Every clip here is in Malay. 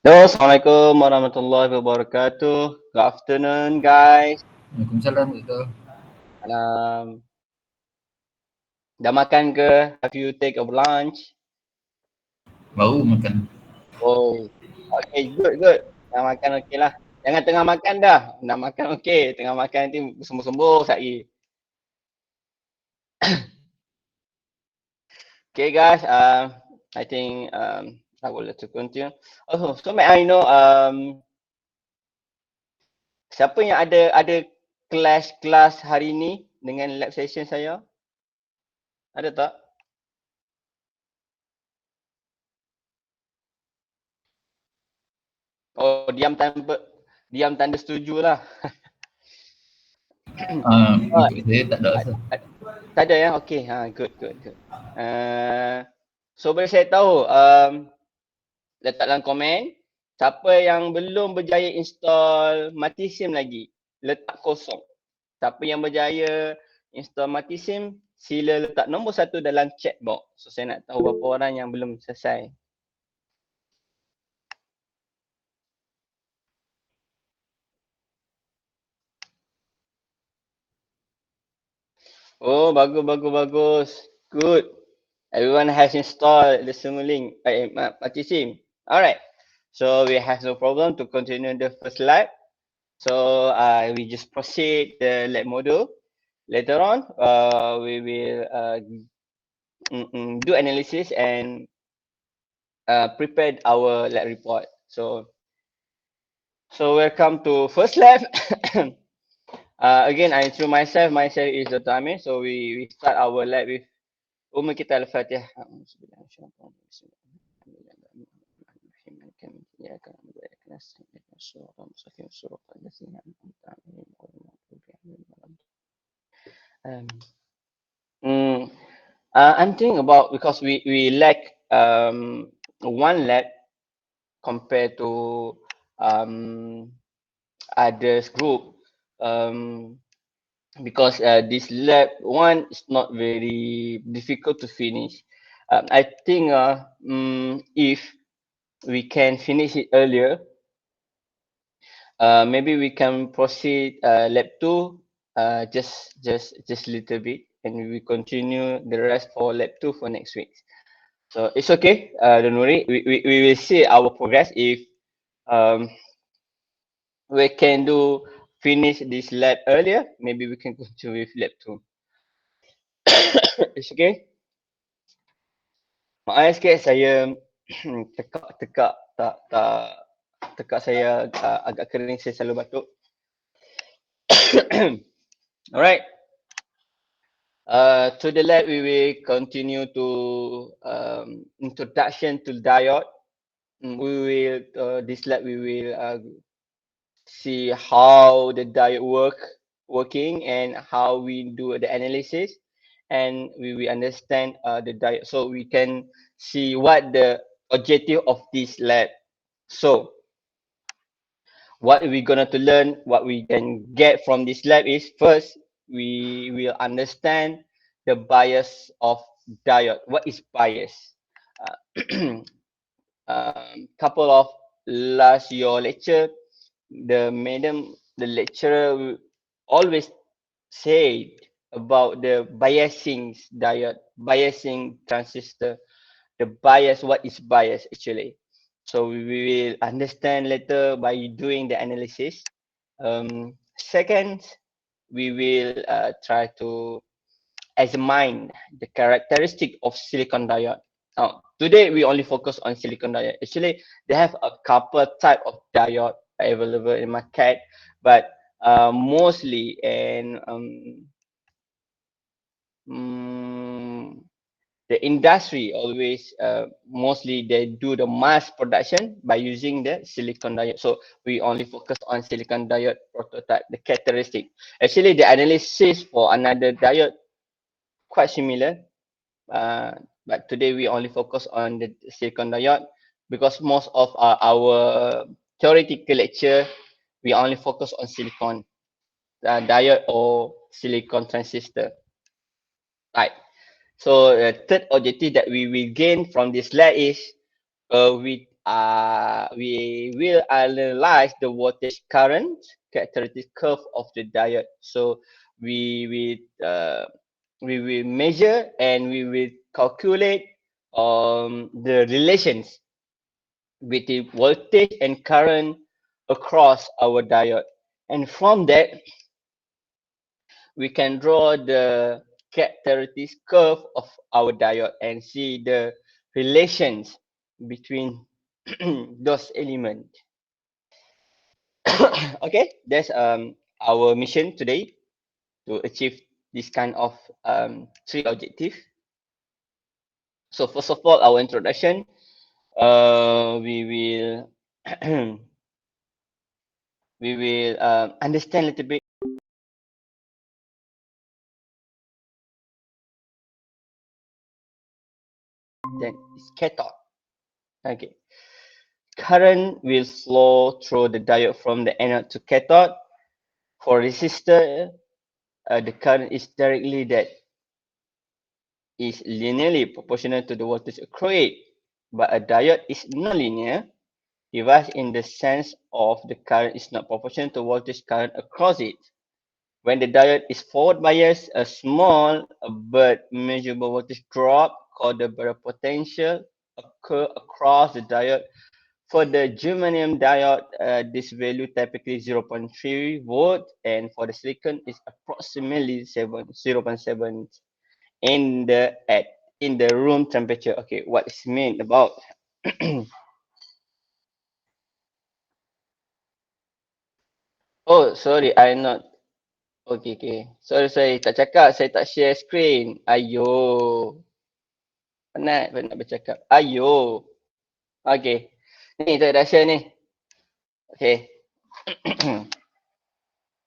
Halo, Assalamualaikum warahmatullahi wabarakatuh. Good afternoon, guys. Waalaikumsalam gitu. Um, dah makan ke? Have you take a lunch? Baru makan. Oh, okay, good, good. Dah makan okey lah. Jangan tengah makan dah. Dah makan okey. Tengah makan nanti sembuh-sembuh sekali. Okay, guys. I think I will let you continue. Oh, so may I know siapa yang ada kelas hari ni dengan lab session saya? Ada tak? Oh, diam tanda setuju lah. Oh, Untuk saya tak ada rasa. tak ada ya? Okay, good, good, good. So boleh saya tahu, letak dalam komen, siapa yang belum berjaya install Multisim lagi, letak kosong. Siapa yang berjaya install Multisim, sila letak nombor 1 dalam chat box. So saya nak tahu berapa orang yang belum selesai. Oh, bagus, bagus, bagus. Good. Everyone has installed the Simulink, Multisim. Alright. So we have no problem to continue the first lab. So we just proceed the lab module. Later on, we will do analysis and prepare our lab report. So welcome to first lab. Again, I introduce myself. Myself is Dr. Amir. So we start our lab with kita al-Fatihah. Um, I'm thinking about because we lack one lab compared to others group because this lab one is not very difficult to finish. I think if we can finish it earlier, maybe we can proceed lab 2 just little bit and we will continue the rest for lab 2 for next week. So it's okay, don't worry. We will see our progress if um, we can do finish this lab earlier. Maybe we can continue with lab 2. It's okay. Maaf sikit saya tekak-tekak tak tekak saya agak kering, saya selalu batuk. Alright. To the lab, we will continue to introduction to diode. We will this lab we will see how the diode working and how we do the analysis, and we will understand the diode so we can see what the objective of this lab. So what we gonna to learn, what we can get from this lab is first we will understand the bias of diode. What is bias? Couple of last your lecture, the lecturer will always said about the biasing diode, biasing transistor, the bias, what is bias actually. So we will understand later by doing the analysis. Second, we will try to examine the characteristic of silicon diode. Now, today we only focus on silicon diode. Actually, they have a couple type of diode available in market, but mostly and mm, the industry always mostly they do the mass production by using the silicon diode. So we only focus on silicon diode prototype, the characteristic. Actually, the analysis for another diode quite similar, but today we only focus on the silicon diode because most of our theoretical lecture we only focus on silicon diode or silicon transistor. Right. So the third objective that we will gain from this lab is we will analyze the voltage current characteristic curve of the diode. So we will measure and we will calculate the relations between voltage and current across our diode. And from that, we can draw the characteristic curve of our diode and see the relations between those elements. Okay, that's our mission today to achieve this kind of three objectives. So first of all, our introduction, we will we will understand a little bit. Then it's cathode. Okay, current will flow through the diode from the anode to cathode. For resistor, the current is directly that is linearly proportional to the voltage across it, but a diode is nonlinear device in the sense of the current is not proportional to voltage current across it. When the diode is forward biased, a small but measurable voltage drop called the barrier potential occur across the diode. For the germanium diode, this value typically 0.3 volt, and for the silicon is approximately 0.7 in the room temperature. Okay, what is meant about? Oh, sorry, I not. Okay, okay. Sorry, tak cakap, saya tak share screen. Ayo, penat bercakap. Ayo. Okay, ni saya dah share ni. Okay.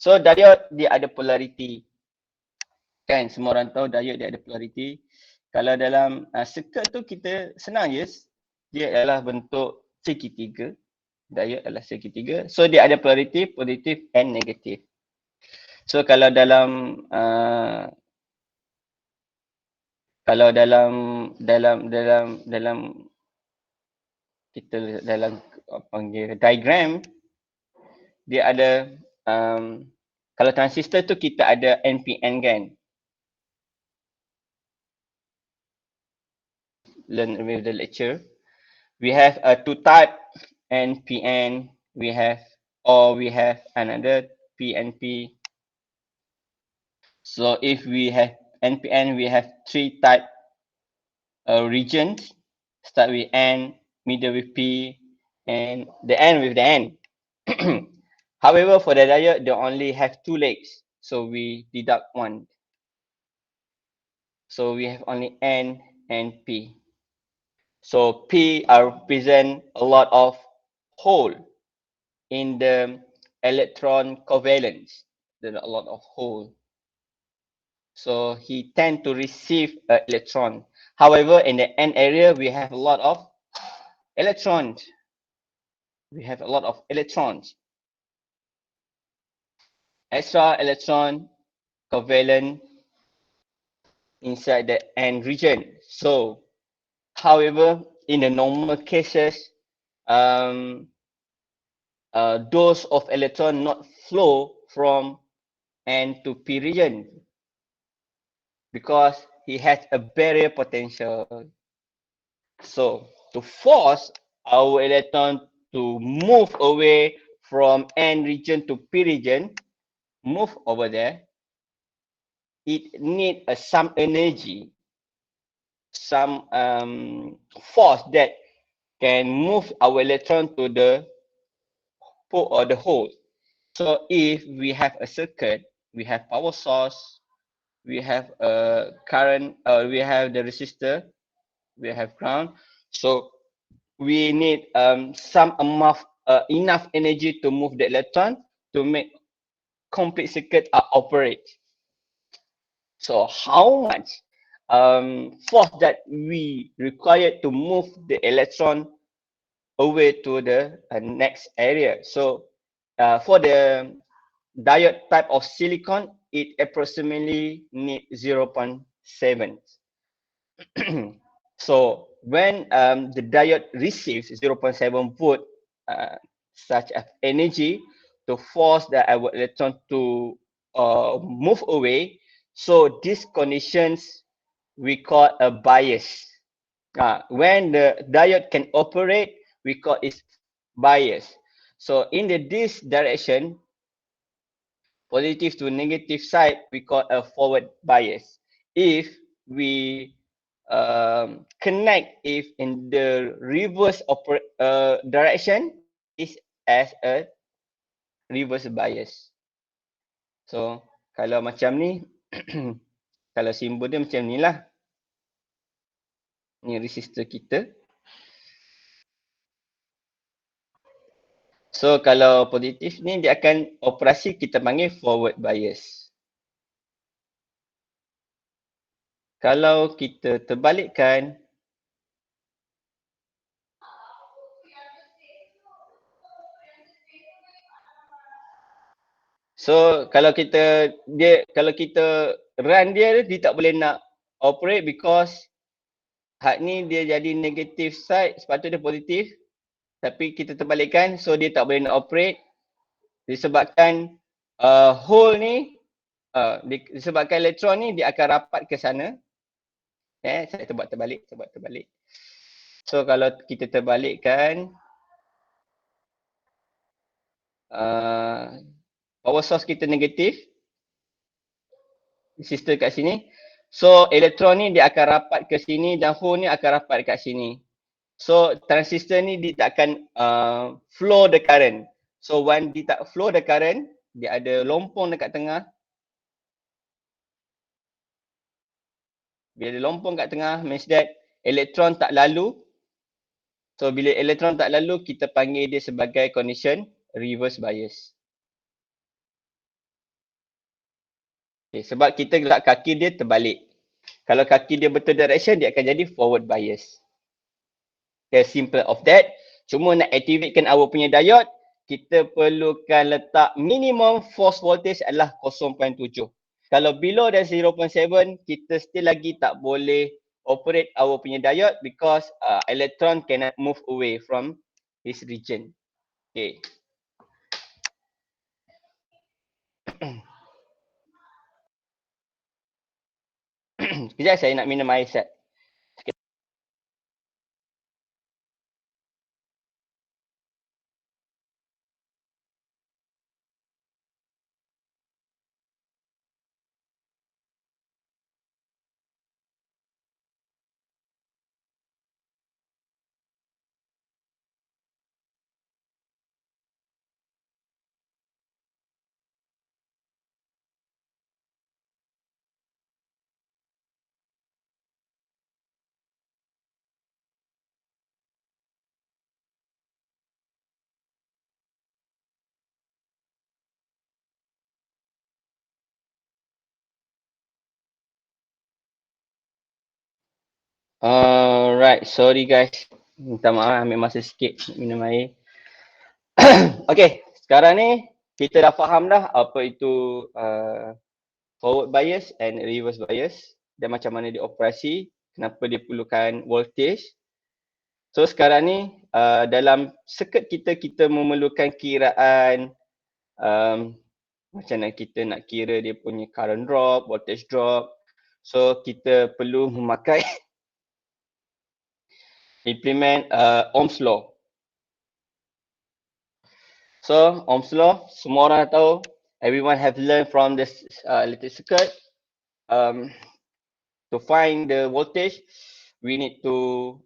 So diode dia ada polarity. Kan semua orang tahu diode dia ada polarity. Kalau dalam circuit tu kita senang je. Dia adalah bentuk segitiga. Diode adalah segitiga. So dia ada polarity positif and negatif. So kalau dalam kita dalam panggil diagram, dia ada kalau transistor tu kita ada NPN kan. Learn with the lecture. We have a two type NPN. We have another PNP. So if we have NPN, we have three type regions. Start with N, middle with P, and the end with the N. However, for the diode, they only have two legs. So we deduct one. So we have only N and P. So P represent a lot of hole in the electron covalence. There are a lot of hole. So he tend to receive an electron. However, in the N area, we have a lot of electrons. We have a lot of electrons. Extra electron covalent inside the N region. So, however, in the normal cases, dose of electron not flow from N to P region because he has a barrier potential. So to force our electron to move away from N region to P region, move over there, it need some energy, some force that can move our electron to the pole or the hole. So if we have a circuit, we have power source, we have a current, we have the resistor, we have ground. So we need some amount enough energy to move the electron to make complete circuit operate. So how much force that we require to move the electron away to the next area? So for the diode type of silicon, it approximately need 0.7. So when the diode receives 0.7 volt such as energy to force the electron to move away, so these conditions we call a bias. When the diode can operate, we call it bias. So in this direction, positive to negative side, we call a forward bias. If we connect if in the reverse direction, is as a reverse bias. So kalau macam ni, kalau simbol dia macam ni lah. Ni resistor kita. So kalau positif ni dia akan operasi kita panggil forward bias. Kalau kita terbalikkan, so kalau kita run dia tak boleh nak operate because had ni dia jadi negative side, sepatutnya dia positif, tapi kita terbalikkan, so dia tak boleh nak operate disebabkan hole ni disebabkan elektron ni dia akan rapat ke sana. Saya buat terbalik. So kalau kita terbalikkan, power source kita negatif, resistor kat sini. So elektron ni dia akan rapat ke sini dan hole ni akan rapat kat sini. So transistor ni dia tak akan flow the current. So when dia tak flow the current, dia ada lompong dekat tengah. Bila ada lompong kat tengah, means that elektron tak lalu. So bila elektron tak lalu, kita panggil dia sebagai condition reverse bias. Okay, sebab kita letak kaki dia terbalik. Kalau kaki dia betul direction, dia akan jadi forward bias. Okay, simple of that. Cuma nak activatekan our punya diode, kita perlukan letak minimum force voltage adalah 0.7. Kalau below than 0.7, kita still lagi tak boleh operate our punya diode because electron cannot move away from this region. Okay. Sekejap saya nak minum air set. Alright, sorry guys. Minta maaf ambil masa sikit minum air. Okay, sekarang ni kita dah faham dah apa itu forward bias and reverse bias dan macam mana dia operasi, kenapa dia perlukan voltage. So sekarang ni dalam circuit kita memerlukan kiraan macam mana kita nak kira dia punya current drop, voltage drop. So kita perlu memakai implement Ohm's law. So Ohm's law semua orang tahu, everyone have learned from this electric circuit. To find the voltage, we need to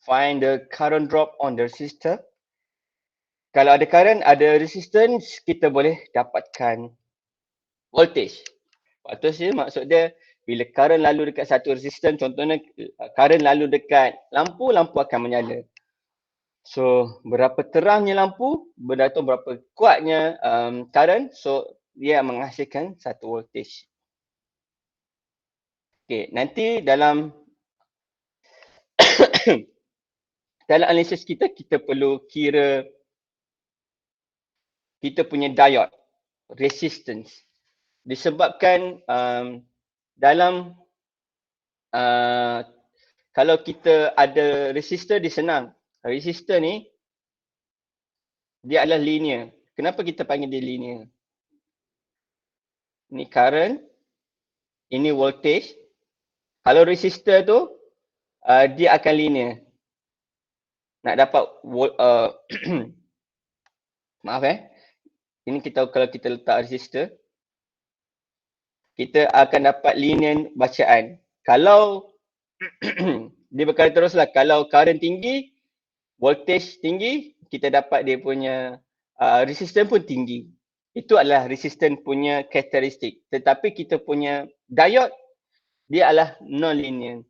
find the current drop on the resistor. Kalau ada current, ada resistance, kita boleh dapatkan voltage. Voltage ni maksud dia bila current lalu dekat satu resistance, contohnya current lalu dekat lampu, lampu akan menyala. So berapa terangnya lampu bergantung berapa kuatnya current, so dia menghasilkan satu voltage. Okay, nanti dalam dalam analisis kita perlu kira kita punya diode resistance. Disebabkan dalam kalau kita ada resistor, dia senang. Resistor ni dia adalah linear. Kenapa kita panggil dia linear? Ni current, ini voltage. Kalau resistor tu dia akan linear. Nak dapat maaf ini kita kalau kita letak resistor, kita akan dapat linear bacaan. Kalau dia berkali teruslah, kalau current tinggi, voltage tinggi, kita dapat dia punya resistance pun tinggi. Itu adalah resistance punya karakteristik. Tetapi kita punya diode, dia adalah non-linear.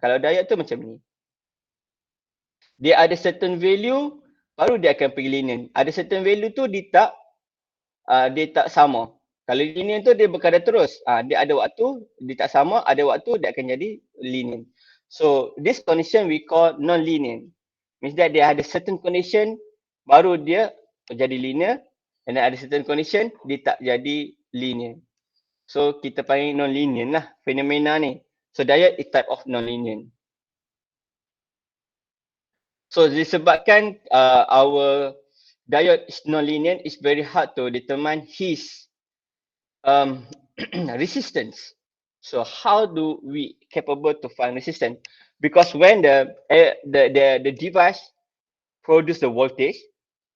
Kalau diode tu macam ni. Dia ada certain value, baru dia akan pergi linear. Ada certain value tu dia tak sama. Kalau linear tu dia berkadar terus. Dia ada waktu, dia tak sama, ada waktu dia akan jadi linear. So this condition we call non-linear. Means that dia ada certain condition, baru dia jadi linear. And then ada certain condition, dia tak jadi linear. So kita panggil non-linear lah fenomena ni. So diode is type of non-linear. So disebabkan our diode is non-linear, it's very hard to determine his resistance. So how do we capable to find resistance? Because when the device produce the voltage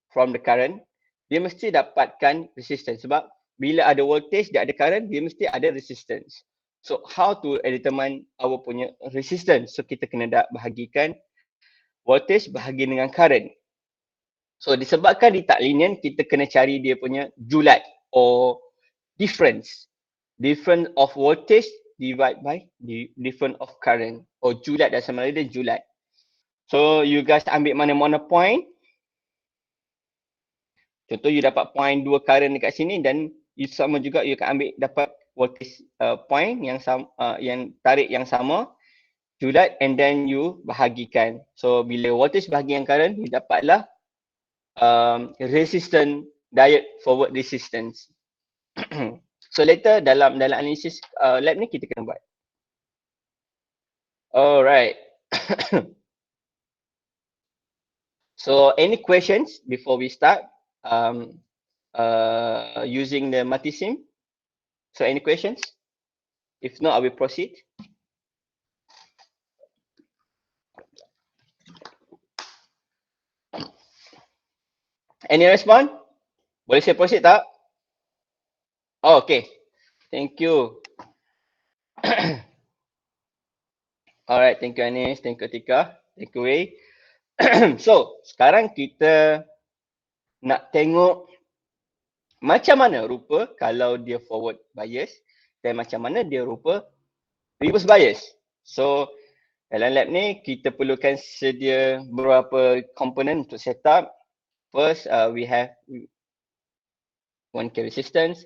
from the current, dia mesti dapatkan resistance. Sebab bila ada voltage, dia ada current, dia mesti ada resistance. So how to determine our punya resistance? So kita kena bahagikan voltage bahagi dengan current. So disebabkan dia tak linear, kita kena cari dia punya julat or difference. Difference of voltage divide by difference of current. Or julat, dan sama dia julat. So you guys ambil mana-mana point. Contoh you dapat point 2 current dekat sini, dan you sama juga you akan ambil dapat voltage point yang sama, yang tarik yang sama, julat, and then you bahagikan. So bila voltage bahagi yang current, you dapatlah resistance diode forward resistance. So later dalam analisis lab ni kita kena buat. Alright. So any questions before we start using the multisim? So any questions? If not, I will proceed. Any response? Boleh saya proceed tak? Oh, okay. Thank you. Alright, thank you Anis, thank you Tika, thank you Wei. So, sekarang kita nak tengok macam mana rupa kalau dia forward bias dan macam mana dia rupa reverse bias. So, dalam lab ni kita perlukan sedia beberapa komponen untuk setup. First, we have 1K resistance.